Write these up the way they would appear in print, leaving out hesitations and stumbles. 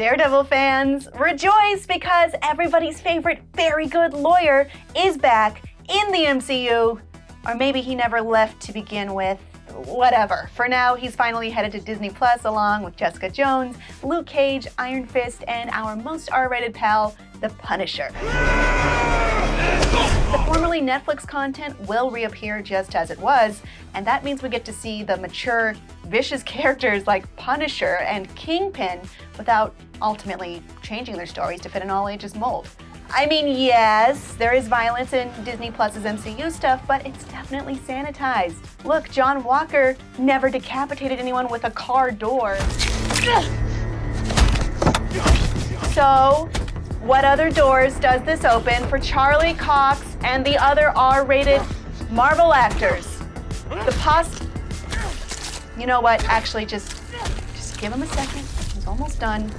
Daredevil fans, rejoice because everybody's favorite very good lawyer is back in the MCU. Or maybe he never left to begin with. Whatever. For now, he's finally headed to Disney Plus along with Jessica Jones, Luke Cage, Iron Fist, and our most R-rated pal, the Punisher. The formerly Netflix content will reappear just as it was, and that means we get to see the mature, vicious characters like Punisher and Kingpin without ultimately changing their stories to fit an all-ages mold. I mean, yes, there is violence in Disney Plus's MCU stuff, but it's definitely sanitized. Look, John Walker never decapitated anyone with a car door. So, what other doors does this open for Charlie Cox and the other R-rated Marvel actors? You know what? Actually, just give him a second. He's almost done.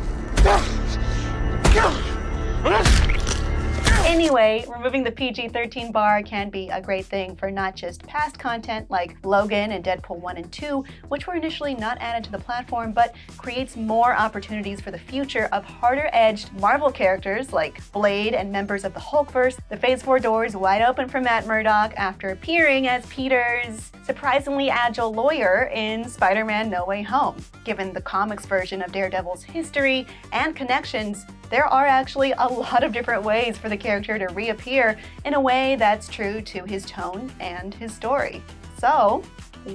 Anyway, removing the PG-13 bar can be a great thing for not just past content like Logan and Deadpool 1 and 2, which were initially not added to the platform, but creates more opportunities for the future of harder-edged Marvel characters like Blade and members of the Hulkverse. The Phase 4 doors wide open for Matt Murdock after appearing as Peter's surprisingly agile lawyer in Spider-Man No Way Home. Given the comics version of Daredevil's history and connections, there are actually a lot of different ways for the character to reappear in a way that's true to his tone and his story. So,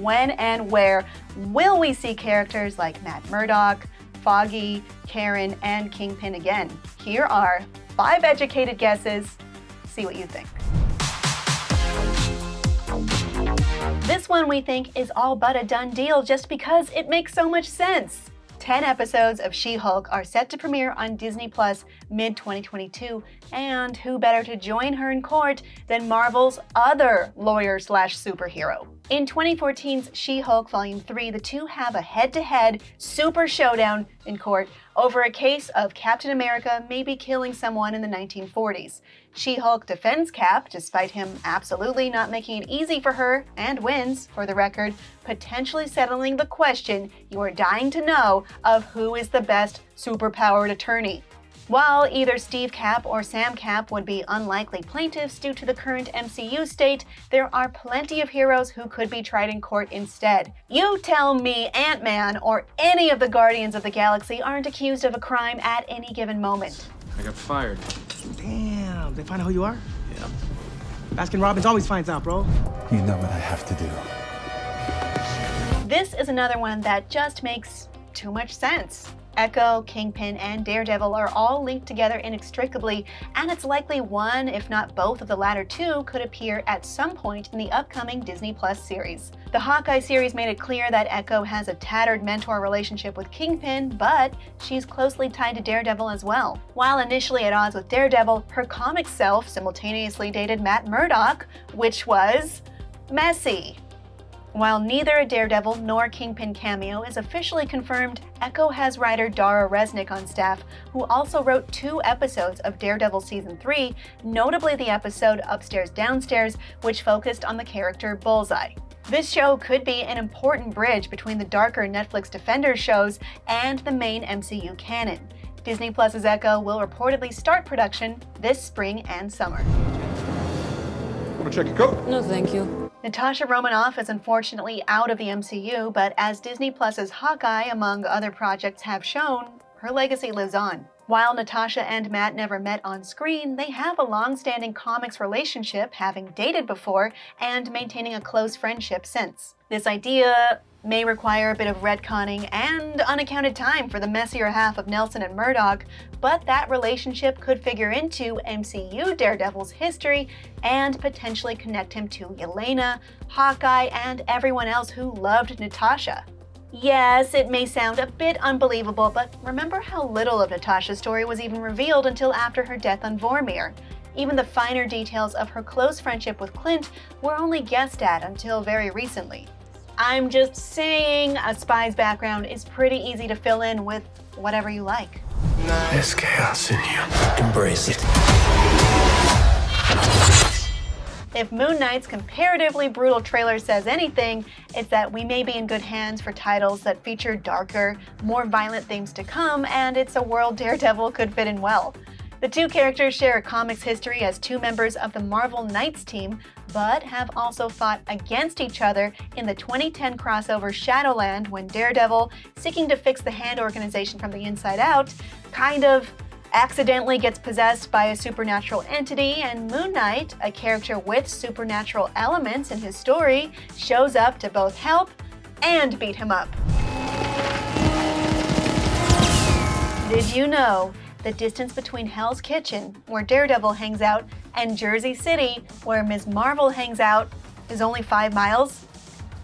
when and where will we see characters like Matt Murdock, Foggy, Karen, and Kingpin again? Here are 5 educated guesses. See what you think. This one we think is all but a done deal just because it makes so much sense. 10 episodes of She-Hulk are set to premiere on Disney Plus mid-2022, and who better to join her in court than Marvel's other lawyer/superhero. In 2014's She-Hulk Volume 3, the two have a head-to-head super showdown in court over a case of Captain America maybe killing someone in the 1940s. She-Hulk defends Cap, despite him absolutely not making it easy for her, and wins, for the record, potentially settling the question you are dying to know of who is the best superpowered attorney. While either Steve Cap or Sam Cap would be unlikely plaintiffs due to the current MCU state, there are plenty of heroes who could be tried in court instead. You tell me Ant-Man or any of the Guardians of the Galaxy aren't accused of a crime at any given moment. I got fired. Damn, they find out who you are? Yeah. Baskin-Robbins always finds out, bro. You know what I have to do. This is another one that just makes too much sense. Echo, Kingpin, and Daredevil are all linked together inextricably, and it's likely one, if not both of the latter two, could appear at some point in the upcoming Disney Plus series. The Hawkeye series made it clear that Echo has a tattered mentor relationship with Kingpin, but she's closely tied to Daredevil as well. While initially at odds with Daredevil, her comic self simultaneously dated Matt Murdock, which was messy. While neither a Daredevil nor Kingpin cameo is officially confirmed, Echo has writer Dara Resnick on staff, who also wrote 2 episodes of Daredevil Season 3, notably the episode Upstairs Downstairs, which focused on the character Bullseye. This show could be an important bridge between the darker Netflix Defenders shows and the main MCU canon. Disney Plus's Echo will reportedly start production this spring and summer. Want to check your coat? No, thank you. Natasha Romanoff is unfortunately out of the MCU, but as Disney Plus's Hawkeye, among other projects, have shown, her legacy lives on. While Natasha and Matt never met on screen, they have a long-standing comics relationship, having dated before and maintaining a close friendship since. This idea may require a bit of retconning and unaccounted time for the messier half of Nelson and Murdock, but that relationship could figure into MCU Daredevil's history and potentially connect him to Yelena, Hawkeye, and everyone else who loved Natasha. Yes, it may sound a bit unbelievable, but remember how little of Natasha's story was even revealed until after her death on Vormir. Even the finer details of her close friendship with Clint were only guessed at until very recently. I'm just saying, a spy's background is pretty easy to fill in with whatever you like. There's chaos in you. Embrace it. If Moon Knight's comparatively brutal trailer says anything, it's that we may be in good hands for titles that feature darker, more violent themes to come, and it's a world Daredevil could fit in well. The two characters share a comics history as two members of the Marvel Knights team, but have also fought against each other in the 2010 crossover Shadowland when Daredevil, seeking to fix the Hand organization from the inside out, kind of accidentally gets possessed by a supernatural entity, and Moon Knight, a character with supernatural elements in his story, shows up to both help and beat him up. Did you know the distance between Hell's Kitchen, where Daredevil hangs out, and Jersey City, where Ms. Marvel hangs out, is only 5 miles?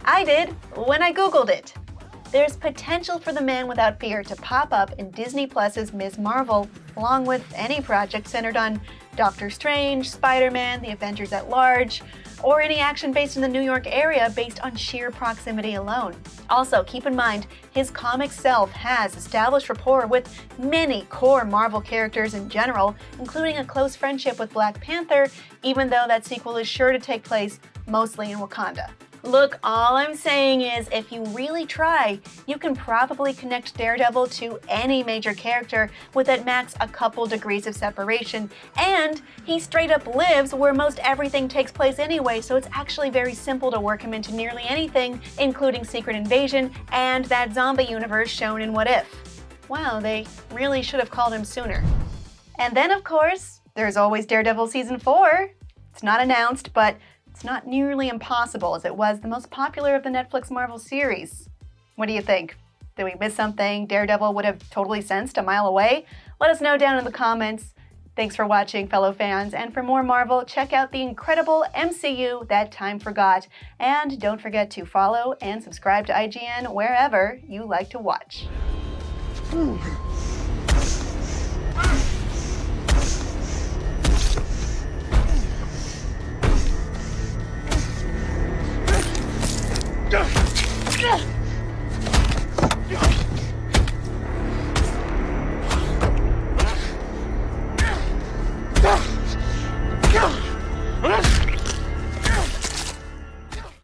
I did when I Googled it. There's potential for the Man Without Fear to pop up in Disney Plus's Ms. Marvel, along with any project centered on Doctor Strange, Spider-Man, the Avengers at Large, or any action based in the New York area based on sheer proximity alone. Also, keep in mind, his comic self has established rapport with many core Marvel characters in general, including a close friendship with Black Panther, even though that sequel is sure to take place mostly in Wakanda. Look, all I'm saying is, if you really try, you can probably connect Daredevil to any major character with at max a couple degrees of separation, and he straight up lives where most everything takes place anyway, so it's actually very simple to work him into nearly anything, including Secret Invasion and that zombie universe shown in What If. Wow, they really should have called him sooner. And then, of course, there's always Daredevil Season 4. It's not announced, but it's not nearly impossible, as it was the most popular of the Netflix Marvel series. What do you think? Did we miss something Daredevil would have totally sensed a mile away? Let us know down in the comments. Thanks for watching, fellow fans, and for more Marvel, check out the incredible MCU That Time Forgot. And don't forget to follow and subscribe to IGN wherever you like to watch. Ugh!